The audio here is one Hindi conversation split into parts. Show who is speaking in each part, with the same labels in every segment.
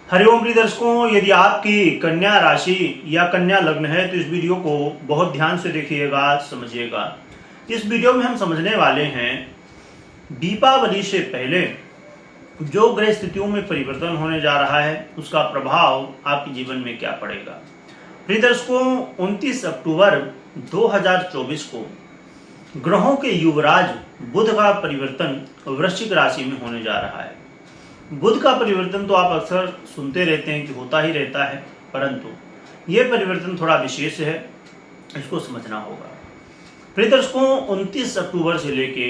Speaker 1: हरिओम प्रिय दर्शकों, यदि आपकी कन्या राशि या कन्या लग्न है तो इस वीडियो को बहुत ध्यान से देखिएगा, समझिएगा। इस वीडियो में हम समझने वाले हैं दीपावली से पहले जो ग्रह स्थितियों में परिवर्तन होने जा रहा है उसका प्रभाव आपके जीवन में क्या पड़ेगा। प्रिय दर्शकों, 29 अक्टूबर 2024 को ग्रहों के युवराज बुध का परिवर्तन वृश्चिक राशि में होने जा रहा है। बुध का परिवर्तन तो आप अक्सर सुनते रहते हैं कि होता ही रहता है, परंतु यह परिवर्तन थोड़ा विशेष है, इसको समझना होगा। प्रिय दर्शकों, 29 अक्टूबर से लेके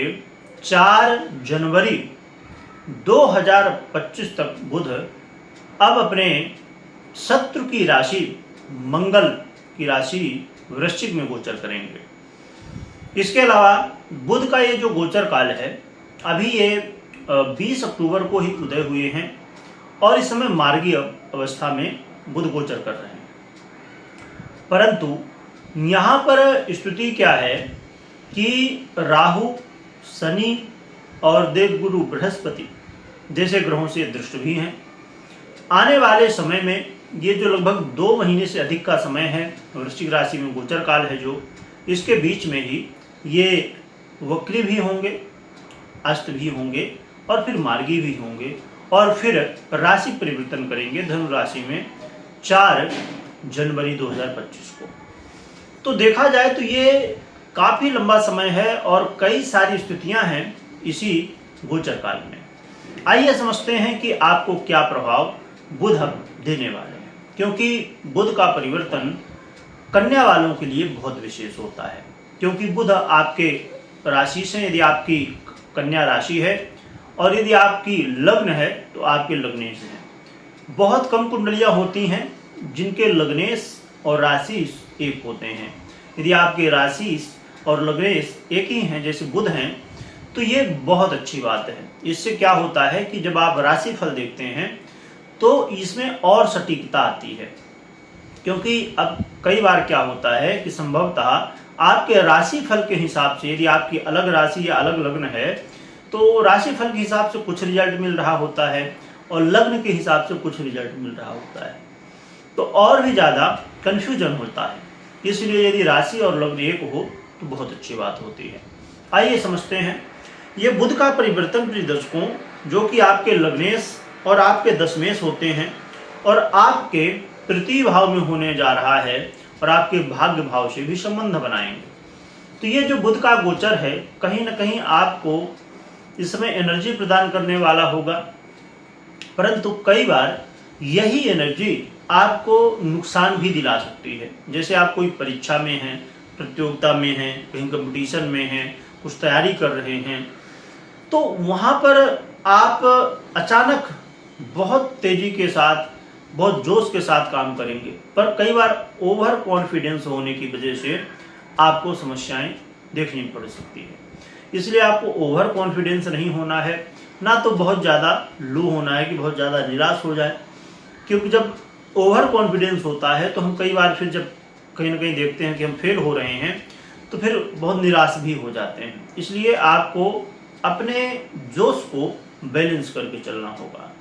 Speaker 1: 4 जनवरी 2025 तक बुध अब अपने शत्रु की राशि मंगल की राशि वृश्चिक में गोचर करेंगे। इसके अलावा बुध का ये जो गोचर काल है, अभी ये 20 अक्टूबर को ही उदय हुए हैं और इस समय मार्गीय अवस्था में बुध गोचर कर रहे हैं। परंतु यहाँ पर स्थिति क्या है कि राहु, शनि और देवगुरु बृहस्पति जैसे ग्रहों से दृष्ट भी हैं। आने वाले समय में ये जो लगभग 2 महीने से अधिक का समय है, वृश्चिक राशि में गोचर काल है जो, इसके बीच में ही ये वक्री भी होंगे, अस्त भी होंगे और फिर मार्गी भी होंगे और फिर राशि परिवर्तन करेंगे धनु राशि में 4 जनवरी 2025 को। तो देखा जाए तो ये काफ़ी लंबा समय है और कई सारी स्थितियां हैं इसी गोचर काल में। आइए समझते हैं कि आपको क्या प्रभाव बुध देने वाले हैं, क्योंकि बुध का परिवर्तन कन्या वालों के लिए बहुत विशेष होता है। क्योंकि बुध आपके राशि से, यदि आपकी कन्या राशि है और यदि आपकी लग्न है तो आपके लग्नेश हैं। बहुत कम कुंडलियां होती हैं जिनके लग्नेश और राशि एक होते हैं। यदि आपके राशि और लग्नेश एक ही हैं, जैसे बुध हैं, तो ये बहुत अच्छी बात है। इससे क्या होता है कि जब आप राशि फल देखते हैं तो इसमें और सटीकता आती है। क्योंकि अब कई बार क्या होता है कि संभवतः आपके राशि फल के हिसाब से, यदि आपकी अलग राशि या अलग लग्न है तो राशि फल के हिसाब से कुछ रिजल्ट मिल रहा होता है और लग्न के हिसाब से कुछ रिजल्ट मिल रहा होता है, तो और भी ज़्यादा कन्फ्यूजन होता है। इसलिए यदि राशि और लग्न एक हो तो बहुत अच्छी बात होती है। आइए समझते हैं ये बुध का परिवर्तन प्रिय दर्शकों, जो कि आपके लग्नेश और आपके दशमेश होते हैं और आपके तृतीय भाव में होने जा रहा है और आपके भाग्य भाव से भी संबंध बनाएंगे। तो ये जो बुध का गोचर है, कहीं ना कहीं आपको इस समय एनर्जी प्रदान करने वाला होगा, परंतु कई बार यही एनर्जी आपको नुकसान भी दिला सकती है। जैसे आप कोई परीक्षा में हैं, प्रतियोगिता में हैं, कहीं कंपटीशन में हैं, कुछ तैयारी कर रहे हैं, तो वहाँ पर आप अचानक बहुत तेज़ी के साथ, बहुत जोश के साथ काम करेंगे, पर कई बार ओवर कॉन्फिडेंस होने की वजह से आपको समस्याएं देखनी पड़ सकती है। इसलिए आपको ओवर कॉन्फिडेंस नहीं होना है, ना तो बहुत ज़्यादा लो होना है कि बहुत ज़्यादा निराश हो जाए। क्योंकि जब ओवर कॉन्फिडेंस होता है तो हम कई बार फिर जब कहीं ना कहीं देखते हैं कि हम फेल हो रहे हैं तो फिर बहुत निराश भी हो जाते हैं। इसलिए आपको अपने जोश को बैलेंस करके चलना होगा।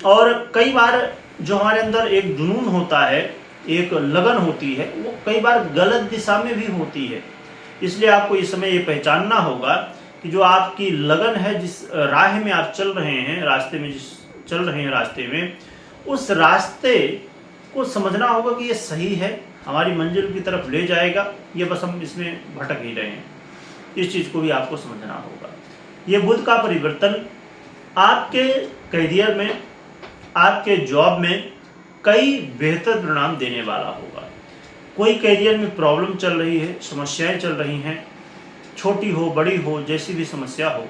Speaker 1: और कई बार जो हमारे अंदर एक जुनून होता है, एक लगन होती है, वो कई बार गलत दिशा में भी होती है। इसलिए आपको इस समय ये पहचानना होगा कि जो आपकी लगन है, जिस राह में आप चल रहे हैं, रास्ते में जिस चल रहे हैं रास्ते में, उस रास्ते को समझना होगा कि ये सही है, हमारी मंजिल की तरफ ले जाएगा, ये बस हम इसमें भटक ही रहे हैं। इस चीज़ को भी आपको समझना होगा। ये बुध का परिवर्तन आपके करियर में, आपके जॉब में कई बेहतर परिणाम देने वाला होगा। कोई करियर में प्रॉब्लम चल रही है, समस्याएं चल रही हैं, छोटी हो बड़ी हो, जैसी भी समस्या हो,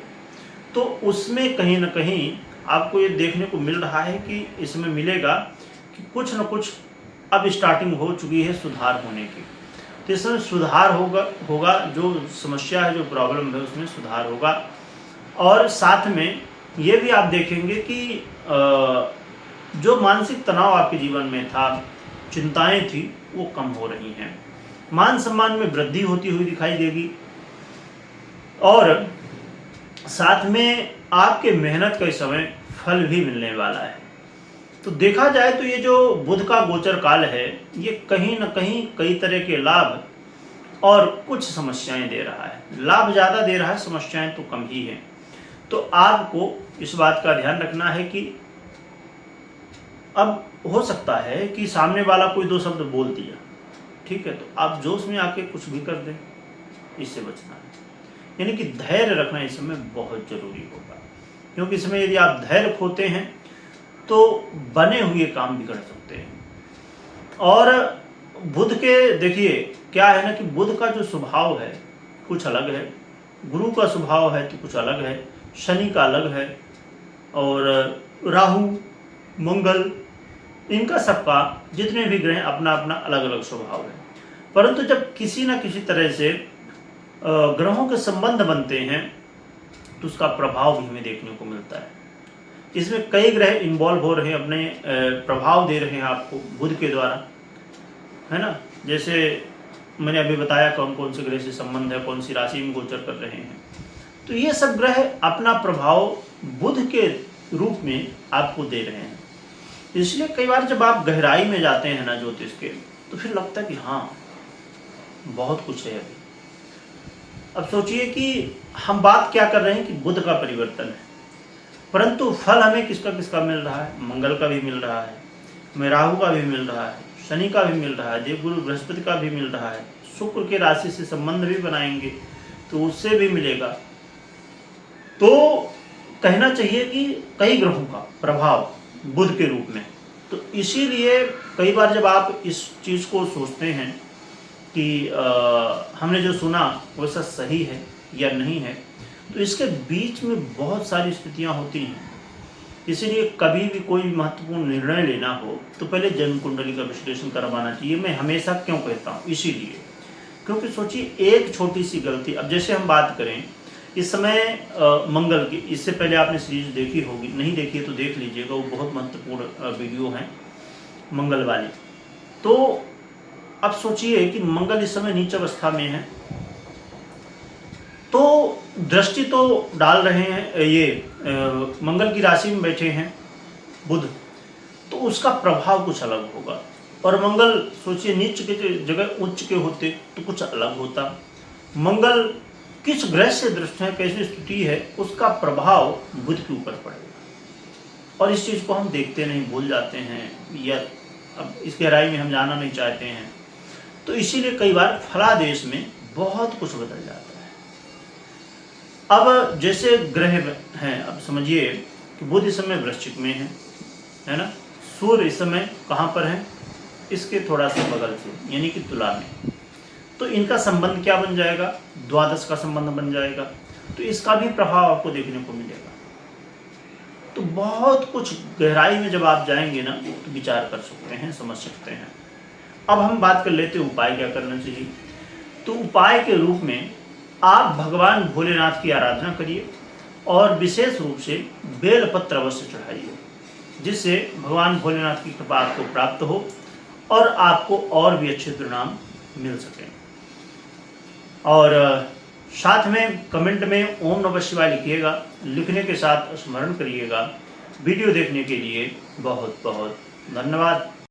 Speaker 1: तो उसमें कहीं ना कहीं आपको ये देखने को मिल रहा है कि इसमें मिलेगा कि कुछ न कुछ अब स्टार्टिंग हो चुकी है सुधार होने की। तो इसमें सुधार होगा जो समस्या है, जो प्रॉब्लम है, उसमें सुधार होगा। और साथ में ये भी आप देखेंगे कि जो मानसिक तनाव आपके जीवन में था, चिंताएं थी, वो कम हो रही हैं। मान सम्मान में वृद्धि होती हुई दिखाई देगी और साथ में आपके मेहनत का इस समय फल भी मिलने वाला है। तो देखा जाए तो ये जो बुध का गोचर काल है ये कहीं न कहीं कई तरह के लाभ और कुछ समस्याएं दे रहा है। लाभ ज़्यादा दे रहा है, समस्याएं तो कम ही है। तो आपको इस बात का ध्यान रखना है कि अब हो सकता है कि सामने वाला कोई दो शब्द बोल दिया, ठीक है, तो आप जोश में आके कुछ भी कर दें, इससे बचना है। यानी कि धैर्य रखना इस समय बहुत जरूरी होगा, क्योंकि इसमें यदि आप धैर्य खोते हैं तो बने हुए काम बिगड़ सकते हैं। और बुध के देखिए क्या है ना कि बुध का जो स्वभाव है कुछ अलग है, गुरु का स्वभाव है तो कुछ अलग है, शनि का अलग है, और राहु, मंगल, इनका सबका जितने भी ग्रह अपना अपना अलग अलग स्वभाव है। परंतु जब किसी न किसी तरह से ग्रहों के संबंध बनते हैं तो उसका प्रभाव भी हमें देखने को मिलता है। इसमें कई ग्रह इन्वॉल्व हो रहे हैं, अपने प्रभाव दे रहे हैं आपको बुध के द्वारा, है ना। जैसे मैंने अभी बताया कौन कौन से ग्रह से संबंध है, कौन सी राशि में गोचर कर रहे हैं। तो ये सब ग्रह अपना प्रभाव बुध के रूप में आपको दे रहे हैं। इसलिए कई बार जब आप गहराई में जाते हैं ना ज्योतिष के, तो फिर लगता है कि हाँ बहुत कुछ है अभी। अब सोचिए कि हम बात क्या कर रहे हैं कि बुध का परिवर्तन है, परंतु फल हमें किसका किसका मिल रहा है? मंगल का भी मिल रहा है, हमें राहु का भी मिल रहा है, शनि का भी मिल रहा है, देवगुरु बृहस्पति का भी मिल रहा है, शुक्र के राशि से संबंध भी बनाएंगे तो उससे भी मिलेगा। तो कहना चाहिए कि कई ग्रहों का प्रभाव बुध के रूप में। तो इसीलिए कई बार जब आप इस चीज़ को सोचते हैं कि हमने जो सुना वो सब सही है या नहीं है, तो इसके बीच में बहुत सारी स्थितियां होती हैं। इसीलिए कभी भी कोई महत्वपूर्ण निर्णय लेना हो तो पहले जन्म कुंडली का विश्लेषण करवाना चाहिए। मैं हमेशा क्यों कहता हूँ, इसीलिए क्योंकि सोचिए एक छोटी सी गलती, अब जैसे हम बात करें इस समय मंगल की, इससे पहले आपने सीरीज देखी होगी, नहीं देखी है तो देख लीजिएगा, वो बहुत महत्वपूर्ण वीडियो है मंगल वाली। तो अब सोचिए कि मंगल इस समय नीच अवस्था में है, तो दृष्टि तो डाल रहे हैं, ये मंगल की राशि में बैठे हैं बुध, तो उसका प्रभाव कुछ अलग होगा। और मंगल सोचिए नीच के जगह उच्च के होते तो कुछ अलग होता। मंगल किस ग्रह से दृष्ट है, कैसी स्थिति है, उसका प्रभाव बुध के ऊपर पड़ेगा। और इस चीज़ को हम देखते नहीं, भूल जाते हैं, या अब इस गहराई में हम जाना नहीं चाहते हैं। तो इसीलिए कई बार फलादेश में बहुत कुछ बदल जाता है। अब जैसे ग्रह हैं, अब समझिए कि बुध इस समय वृश्चिक में है ना, सूर्य इस समय कहाँ पर है, इसके थोड़ा सा बगल से, यानी कि तुला में। तो इनका संबंध क्या बन जाएगा, द्वादश का संबंध बन जाएगा। तो इसका भी प्रभाव आपको देखने को मिलेगा। तो बहुत कुछ गहराई में जब आप जाएंगे ना तो विचार कर सकते हैं, समझ सकते हैं। अब हम बात कर लेते हैं उपाय क्या करना चाहिए। तो उपाय के रूप में आप भगवान भोलेनाथ की आराधना करिए और विशेष रूप से बेलपत्र अवश्य चढ़ाइए, जिससे भगवान भोलेनाथ की कृपा आपको प्राप्त हो और आपको और भी अच्छे परिणाम मिल सकें। और साथ में कमेंट में ओम नमः शिवाय लिखिएगा, लिखने के साथ स्मरण करिएगा। वीडियो देखने के लिए बहुत बहुत धन्यवाद।